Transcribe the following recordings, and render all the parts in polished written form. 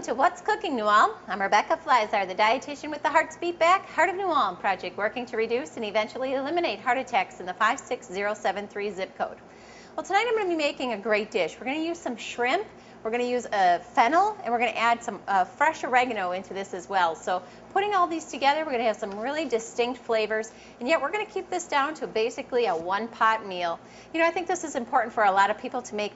to What's Cooking New Ulm. I'm Rebecca Fliszar, the dietitian with the Heart's Beat Back, Heart of New Ulm project, working to reduce and eventually eliminate heart attacks in the 56073 zip code. Well, tonight I'm going to be making a great dish. We're going to use some shrimp, we're going to use a fennel, and we're going to add some fresh oregano into this as well. So putting all these together, we're going to have some really distinct flavors, and yet we're going to keep this down to basically a one-pot meal. You know, I think this is important for a lot of people to make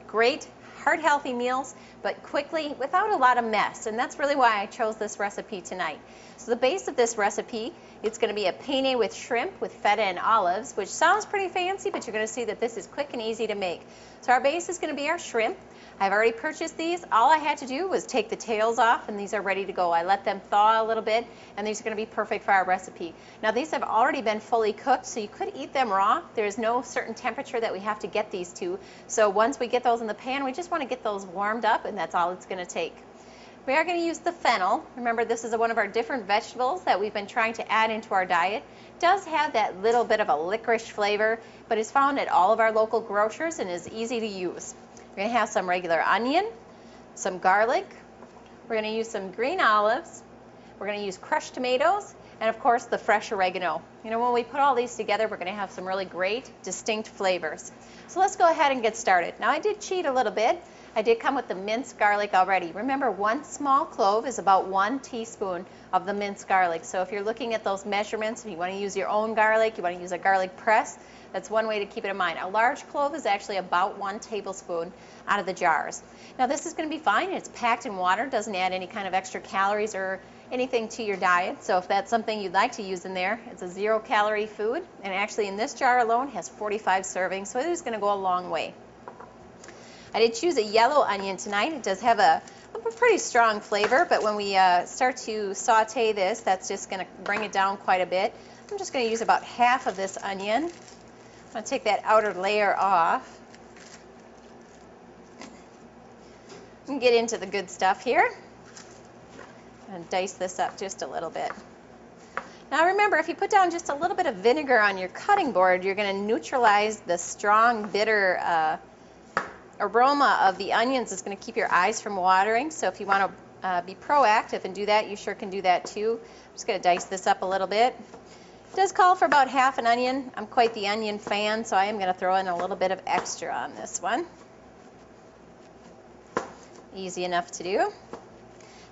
great heart-healthy meals, but quickly, without a lot of mess, and that's really why I chose this recipe tonight. So the base of this recipe, it's going to be a penne with shrimp with feta and olives, which sounds pretty fancy, but you're going to see that this is quick and easy to make. So our base is going to be our shrimp. I've already purchased these. All I had to do was take the tails off, and these are ready to go. I let them thaw a little bit, and these are going to be perfect for our recipe. Now, these have already been fully cooked, so you could eat them raw. There's no certain temperature that we have to get these to. So once we get those in the pan, we just want to get those warmed up, and that's all it's going to take. We are going to use the fennel. Remember, this is one of our different vegetables that we've been trying to add into our diet. It does have that little bit of a licorice flavor, but it's found at all of our local grocers and is easy to use. We're going to have some regular onion, some garlic, we're going to use some green olives, we're going to use crushed tomatoes, and of course the fresh oregano. You know, when we put all these together, we're going to have some really great, distinct flavors. So let's go ahead and get started. Now, I did cheat a little bit. I did come with the minced garlic already. Remember, 1 small clove is about 1 teaspoon of the minced garlic. So if you're looking at those measurements, if you want to use your own garlic, you want to use a garlic press, that's one way to keep it in mind. A large clove is actually about 1 tablespoon out of the jars. Now, this is going to be fine. It's packed in water, doesn't add any kind of extra calories or anything to your diet. So if that's something you'd like to use in there, it's a 0-calorie food. And actually, in this jar alone, has 45 servings, so it is going to go a long way. I did choose a yellow onion tonight. It does have a pretty strong flavor, but when we start to saute this, that's just going to bring it down quite a bit. I'm just going to use about half of this onion. I'm going to take that outer layer off and get into the good stuff here and dice this up just a little bit. Now remember, if you put down just a little bit of vinegar on your cutting board, you're going to neutralize the strong, bitter aroma of the onions. It's going to keep your eyes from watering. So if you want to be proactive and do that, you sure can do that too. I'm just going to dice this up a little bit. It does call for about half an onion. I'm quite the onion fan, so I am going to throw in a little bit of extra on this one. Easy enough to do.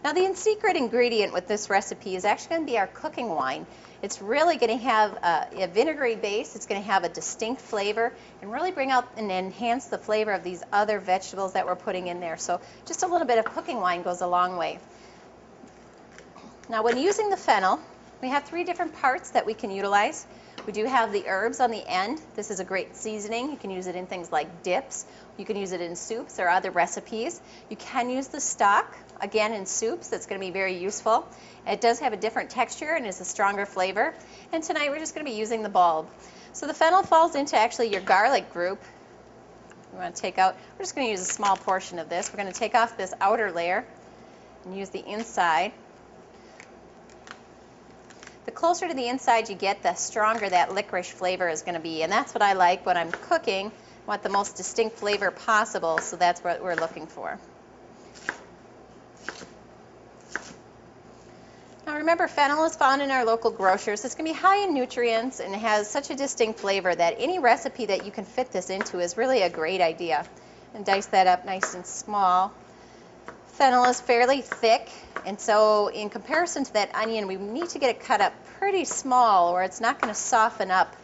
Now, the secret ingredient with this recipe is actually going to be our cooking wine. It's really going to have a vinegary base. It's going to have a distinct flavor and really bring out and enhance the flavor of these other vegetables that we're putting in there. So just a little bit of cooking wine goes a long way. Now, when using the fennel, we have 3 different parts that we can utilize. We do have the herbs on the end. This is a great seasoning. You can use it in things like dips. You can use it in soups or other recipes. You can use the stock, again, in soups. That's going to be very useful. It does have a different texture and is a stronger flavor. And tonight we're just going to be using the bulb. So the fennel falls into actually your garlic group. We want to take out, we're just going to use a small portion of this. We're going to take off this outer layer and use the inside. The closer to the inside you get, the stronger that licorice flavor is going to be. And that's what I like when I'm cooking. I want the most distinct flavor possible, so that's what we're looking for. Now remember, fennel is found in our local grocers. It's going to be high in nutrients and it has such a distinct flavor that any recipe that you can fit this into is really a great idea. And dice that up nice and small. Fennel is fairly thick, and so in comparison to that onion, we need to get it cut up pretty small or it's not going to soften up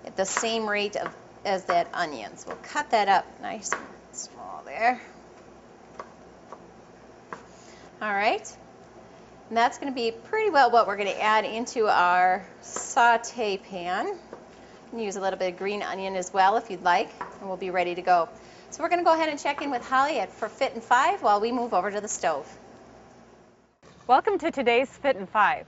at the same rate as that onion. So we'll cut that up nice and small there. All right. And that's going to be pretty well what we're going to add into our saute pan. You can use a little bit of green onion as well if you'd like, and we'll be ready to go. So we're going to go ahead and check in with Holly for Fit in 5 while we move over to the stove. Welcome to today's Fit in 5.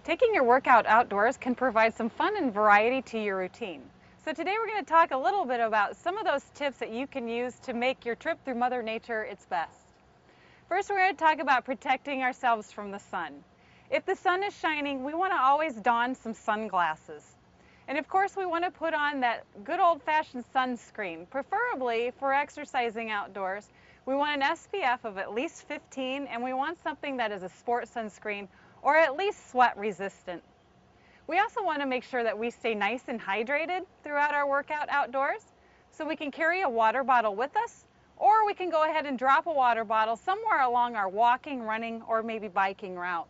Taking your workout outdoors can provide some fun and variety to your routine. So today we're going to talk a little bit about some of those tips that you can use to make your trip through Mother Nature its best. First, we're going to talk about protecting ourselves from the sun. If the sun is shining, we want to always don some sunglasses. And of course, we want to put on that good old-fashioned sunscreen, preferably for exercising outdoors, We want an SPF of at least 15, and we want something that is a sport sunscreen or at least sweat resistant. We also want to make sure that we stay nice and hydrated throughout our workout outdoors, so we can carry a water bottle with us, or we can go ahead and drop a water bottle somewhere along our walking, running, or maybe biking route.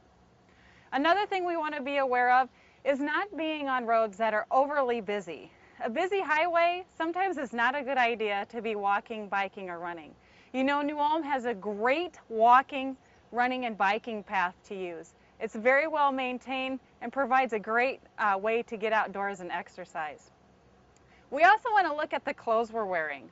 Another thing we want to be aware of is not being on roads that are overly busy. A busy highway sometimes is not a good idea to be walking, biking, or running. You know, New Ulm has a great walking, running, and biking path to use. It's very well maintained and provides a great way to get outdoors and exercise. We also want to look at the clothes we're wearing.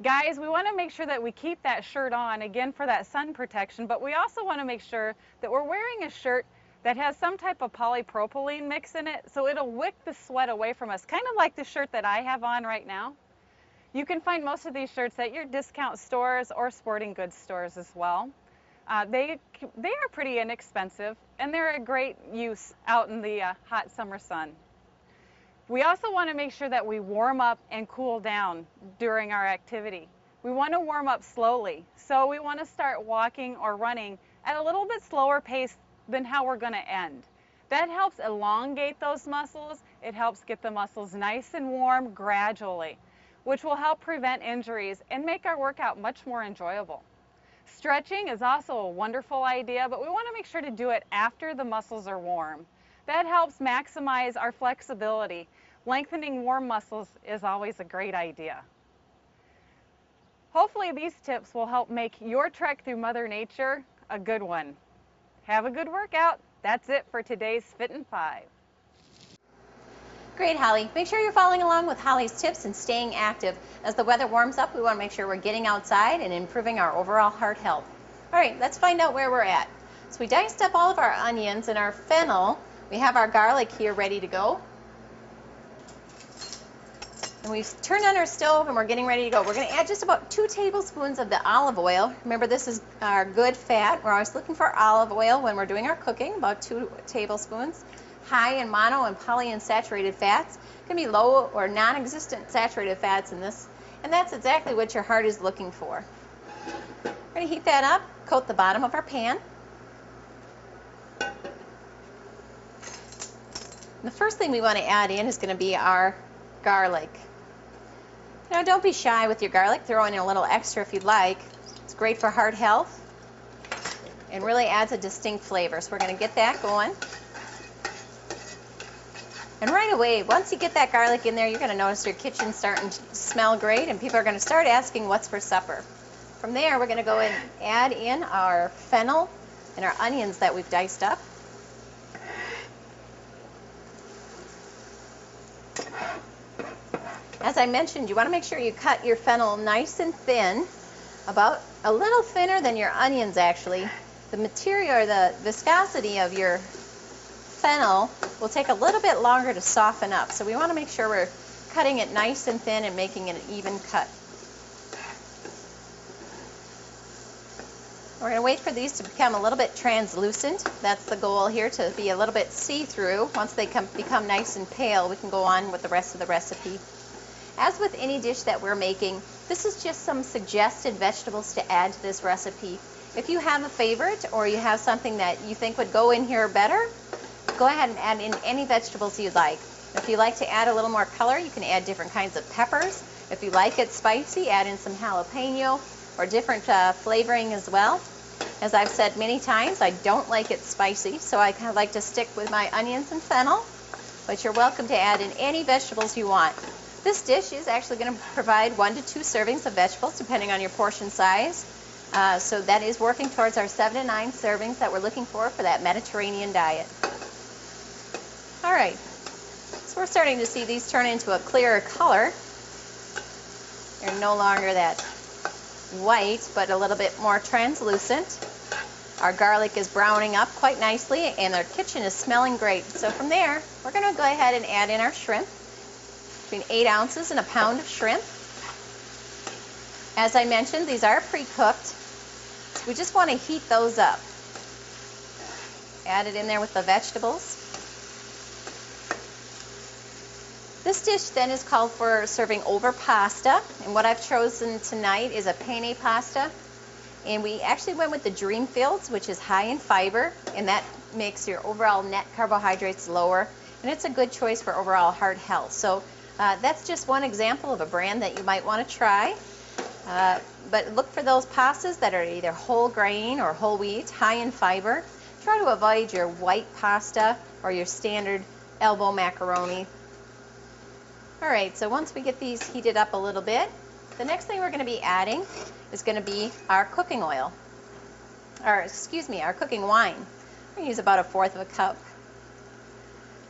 Guys, we want to make sure that we keep that shirt on, again, for that sun protection, but we also want to make sure that we're wearing a shirt that has some type of polypropylene mix in it, so it'll wick the sweat away from us, kind of like the shirt that I have on right now. You can find most of these shirts at your discount stores or sporting goods stores as well. They are pretty inexpensive, and they're a great use out in the hot summer sun. We also want to make sure that we warm up and cool down during our activity. We want to warm up slowly, so we want to start walking or running at a little bit slower pace than how we're going to end. That helps elongate those muscles. It helps get the muscles nice and warm gradually, which will help prevent injuries and make our workout much more enjoyable. Stretching is also a wonderful idea, but we want to make sure to do it after the muscles are warm. That helps maximize our flexibility. Lengthening warm muscles is always a great idea. Hopefully these tips will help make your trek through Mother Nature a good one. Have a good workout. That's it for today's Fit in 5. Great, Holly. Make sure you're following along with Holly's tips and staying active. As the weather warms up, we want to make sure we're getting outside and improving our overall heart health. All right, let's find out where we're at. So we diced up all of our onions and our fennel. We have our garlic here ready to go. And we've turned on our stove and we're getting ready to go. We're going to add just about 2 tablespoons of the olive oil. Remember, this is our good fat. We're always looking for olive oil when we're doing our cooking, about 2 tablespoons. High in mono and polyunsaturated fats. It can be low or non-existent saturated fats in this, and that's exactly what your heart is looking for. We're going to heat that up, coat the bottom of our pan. And the first thing we want to add in is going to be our garlic. Now, don't be shy with your garlic. Throw in a little extra if you'd like. It's great for heart health and really adds a distinct flavor. So we're going to get that going. And right away, once you get that garlic in there, you're going to notice your kitchen starting to smell great, and people are going to start asking what's for supper. From there, we're going to go and add in our fennel and our onions that we've diced up. As I mentioned, you want to make sure you cut your fennel nice and thin, about a little thinner than your onions actually. The material or the viscosity of your fennel will take a little bit longer to soften up. So we want to make sure we're cutting it nice and thin and making it an even cut. We're going to wait for these to become a little bit translucent. That's the goal here, to be a little bit see-through. Once they become nice and pale, we can go on with the rest of the recipe. As with any dish that we're making, this is just some suggested vegetables to add to this recipe. If you have a favorite or you have something that you think would go in here better, go ahead and add in any vegetables you'd like. If you like to add a little more color, you can add different kinds of peppers. If you like it spicy, add in some jalapeno or different flavoring as well. As I've said many times, I don't like it spicy, so I kind of like to stick with my onions and fennel, but you're welcome to add in any vegetables you want. This dish is actually going to provide 1 to 2 servings of vegetables, depending on your portion size. So that is working towards our 7 to 9 servings that we're looking for that Mediterranean diet. All right, so we're starting to see these turn into a clearer color. They're no longer that white, but a little bit more translucent. Our garlic is browning up quite nicely, and our kitchen is smelling great. So from there, we're going to go ahead and add in our shrimp. Between 8 ounces and a pound of shrimp. As I mentioned, these are pre-cooked. So we just want to heat those up. Add it in there with the vegetables. This dish then is called for serving over pasta, and what I've chosen tonight is a penne pasta. And we actually went with the Dream Fields, which is high in fiber, and that makes your overall net carbohydrates lower, and it's a good choice for overall heart health. So that's just one example of a brand that you might want to try. But look for those pastas that are either whole grain or whole wheat, high in fiber. Try to avoid your white pasta or your standard elbow macaroni. All right, so once we get these heated up a little bit, the next thing we're going to be adding is going to be our cooking oil, or excuse me, our cooking wine. I'm going to use about 1/4 of a cup.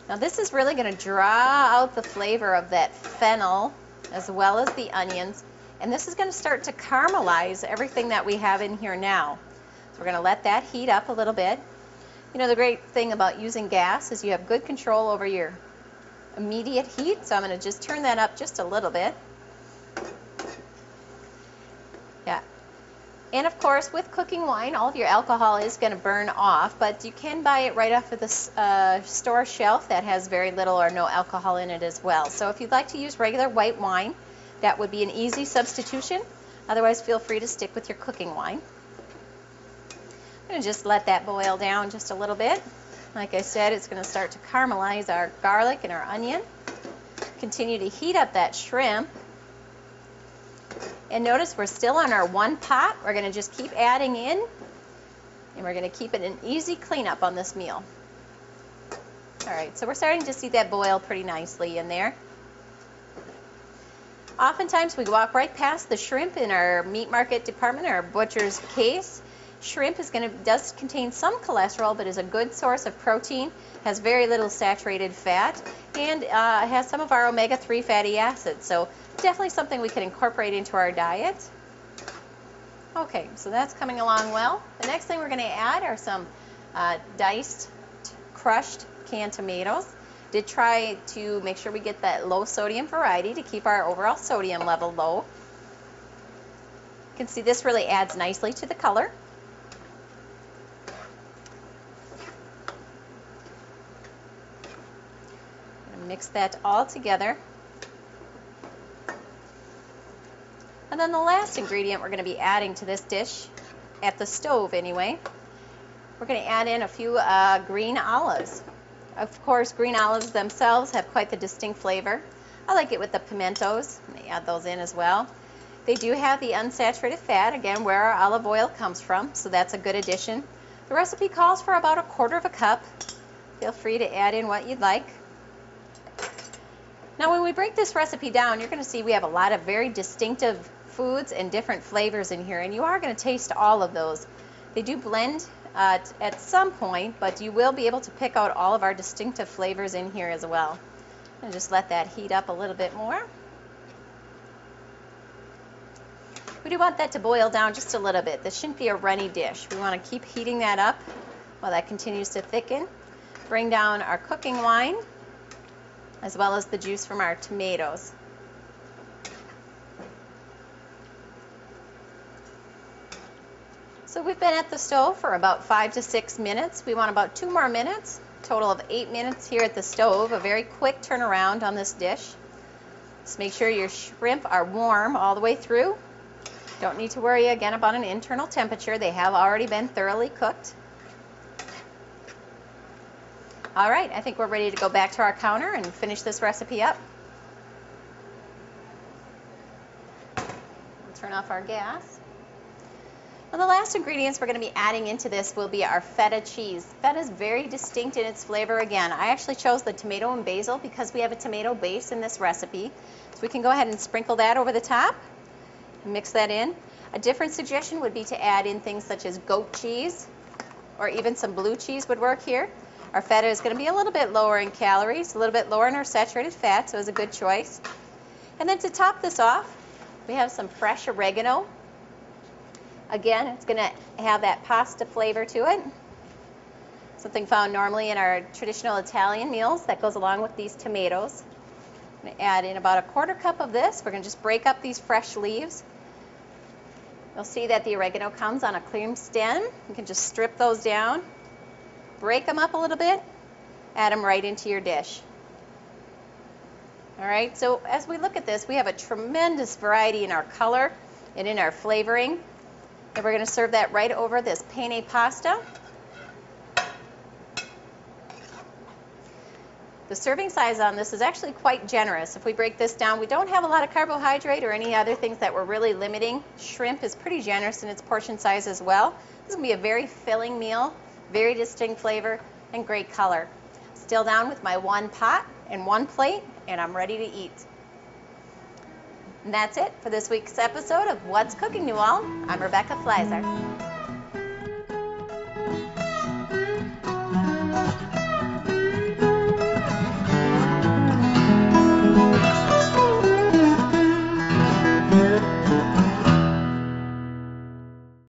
Now this is really going to draw out the flavor of that fennel as well as the onions, and this is going to start to caramelize everything that we have in here now. So we're going to let that heat up a little bit. You know, the great thing about using gas is you have good control over your immediate heat, so I'm going to just turn that up just a little bit. Yeah. And of course, with cooking wine, all of your alcohol is going to burn off, but you can buy it right off of the store shelf that has very little or no alcohol in it as well. So if you'd like to use regular white wine, that would be an easy substitution. Otherwise, feel free to stick with your cooking wine. I'm going to just let that boil down just a little bit. Like I said, it's going to start to caramelize our garlic and our onion. Continue to heat up that shrimp. And notice we're still on our one pot. We're going to just keep adding in, and we're going to keep it an easy cleanup on this meal. All right, so we're starting to see that boil pretty nicely in there. Oftentimes we walk right past the shrimp in our meat market department, our butcher's case. Shrimp does contain some cholesterol, but is a good source of protein, has very little saturated fat, and has some of our omega-3 fatty acids. So definitely something we can incorporate into our diet. Okay, so that's coming along well. The next thing we're going to add are some diced, crushed canned tomatoes. Did try to make sure we get that low sodium variety to keep our overall sodium level low. You can see this really adds nicely to the color. Mix that all together. And then the last ingredient we're going to be adding to this dish, at the stove anyway, we're going to add in a few green olives. Of course, green olives themselves have quite the distinct flavor. I like it with the pimentos. Let me add those in as well. They do have the unsaturated fat, again, where our olive oil comes from, so that's a good addition. The recipe calls for about 1/4 cup. Feel free to add in what you'd like. Now when we break this recipe down, you're going to see we have a lot of very distinctive foods and different flavors in here, and you are going to taste all of those. They do blend at some point, but you will be able to pick out all of our distinctive flavors in here as well. And just let that heat up a little bit more. We do want that to boil down just a little bit. This shouldn't be a runny dish. We want to keep heating that up while that continues to thicken. Bring down our cooking wine, as well as the juice from our tomatoes. So we've been at the stove for about 5 to 6 minutes. We want about 2 more minutes, total of 8 minutes here at the stove. A very quick turnaround on this dish. Just make sure your shrimp are warm all the way through. Don't need to worry again about an internal temperature. They have already been thoroughly cooked. All right, I think we're ready to go back to our counter and finish this recipe up. We'll turn off our gas. Now the last ingredients we're going to be adding into this will be our feta cheese. Feta is very distinct in its flavor again. I actually chose the tomato and basil because we have a tomato base in this recipe. So we can go ahead and sprinkle that over the top and mix that in. A different suggestion would be to add in things such as goat cheese, or even some blue cheese would work here. Our feta is going to be a little bit lower in calories, a little bit lower in our saturated fat, so it's a good choice. And then to top this off, we have some fresh oregano. Again, it's going to have that pasta flavor to it. Something found normally in our traditional Italian meals that goes along with these tomatoes. I'm going to add in about 1/4 cup of this. We're going to just break up these fresh leaves. You'll see that the oregano comes on a clean stem. You can just strip those down. Break them up a little bit, add them right into your dish. All right, so as we look at this, we have a tremendous variety in our color and in our flavoring. And we're going to serve that right over this penne pasta. The serving size on this is actually quite generous. If we break this down, we don't have a lot of carbohydrate or any other things that we're really limiting. Shrimp is pretty generous in its portion size as well. This is going to be a very filling meal, very distinct flavor, and great color. Still down with my one pot and one plate, and I'm ready to eat. And that's it for this week's episode of What's Cooking, You All. I'm Rebecca Fliszar.